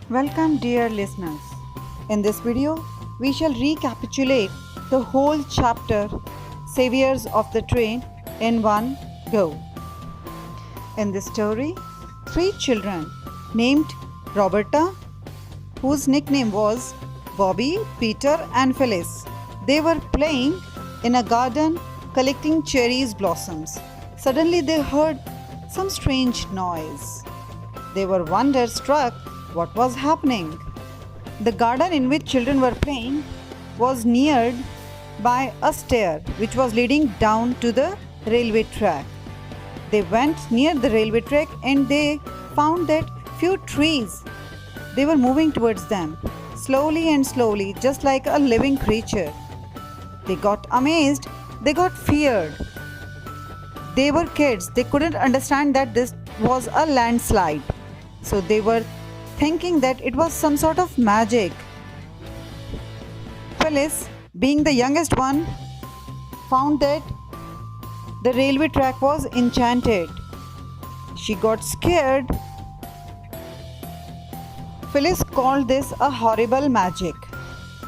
Welcome, dear listeners. In this video, we shall recapitulate the whole chapter Saviors of the Train in one go. In this story, three children named Roberta, whose nickname was Bobby, Peter, and Phyllis. They were playing in a garden collecting cherries blossoms. Suddenly, they heard some strange noise. They were wonder-struck what was happening. The garden in which children were playing was neared by a stair which was leading down to the railway track. They went near the railway track and they found that few trees, they were moving towards them slowly and slowly, just like a living creature. They got amazed, they got feared. They were kids, they couldn't understand that this was a landslide. So they were thinking that it was some sort of magic. Phyllis, being the youngest one, found that the railway track was enchanted. She got scared. Phyllis called this a horrible magic.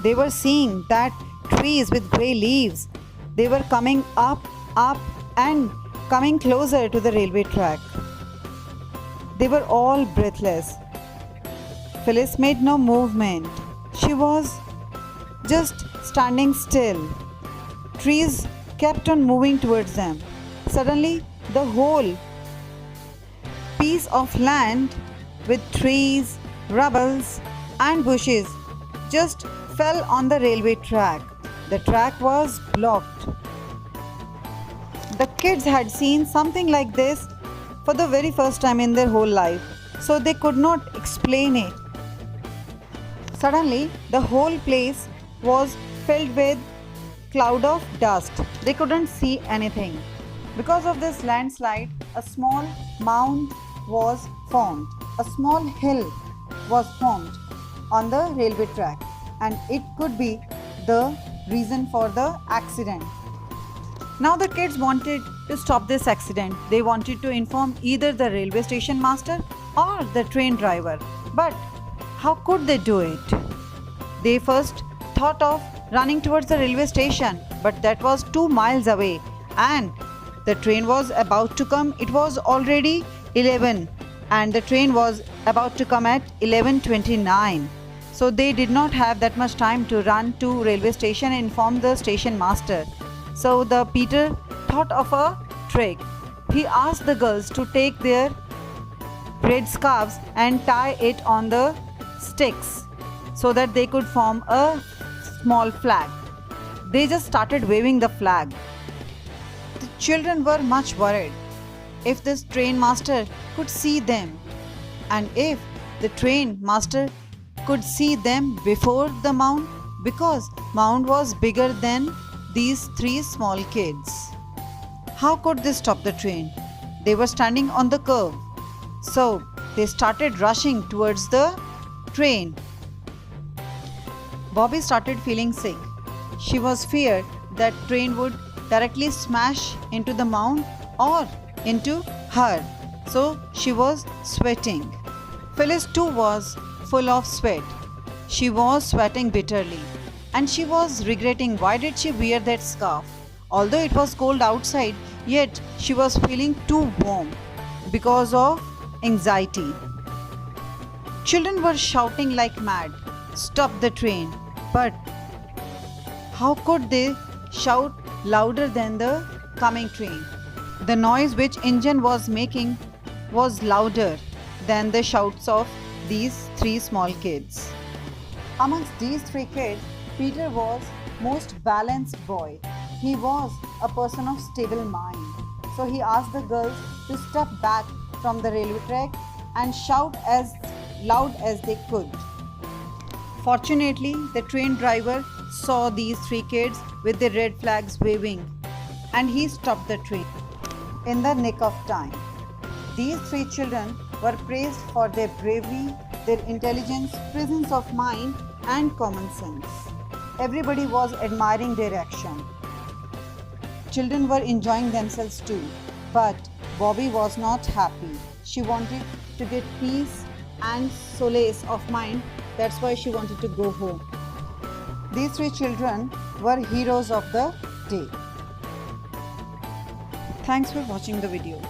They were seeing that trees with grey leaves, they were coming up, and coming closer to the railway track. They were all breathless. Phyllis made no movement. She was just standing still. Trees kept on moving towards them. Suddenly, the whole piece of land with trees, rubbles, and bushes just fell on the railway track. The track was blocked. The kids had seen something like this for the very first time in their whole life, so they could not explain it. Suddenly, the whole place was filled with cloud of dust. They couldn't see anything. Because of this landslide, a small mound was formed. A small hill was formed on the railway track, and it could be the reason for the accident. Now the kids wanted to stop this accident. They wanted to inform either the railway station master or the train driver. But how could they do it? They first thought of running towards the railway station, but that was 2 miles away and the train was about to come. It was already 11 and the train was about to come at 11:29. So they did not have that much time to run to railway station and inform the station master. So the Peter thought of a trick. He asked the girls to take their red scarves and tie it on the sticks so that they could form a small flag. They just started waving the flag. The children were much worried if this train master could see them, and if the train master could see them before the mound, because mound was bigger than these three small kids. How could they stop the train? They were standing on the curve. So they started rushing towards the train. Bobby started feeling sick. She was feared that train would directly smash into the mound or into her. So she was sweating. Phyllis too was full of sweat. She was sweating bitterly and she was regretting why did she wear that scarf. Although it was cold outside, yet she was feeling too warm because of anxiety. Children were shouting like mad, "Stop the train!" But how could they shout louder than the coming train? The noise which engine was making was louder than the shouts of these three small kids. Amongst these three kids, Peter was most balanced boy. He was a person of stable mind. So he asked the girls to step back from the railway track and shout as loud as they could. Fortunately, the train driver saw these three kids with the red flags waving and he stopped the train in the nick of time. These three children were praised for their bravery, their intelligence, presence of mind, and common sense. Everybody was admiring their action. Children were enjoying themselves too, but Bobby was not happy. She wanted to get peace and solace of mind. That's why she wanted to go home. These three children were heroes of the day. Thanks for watching the video.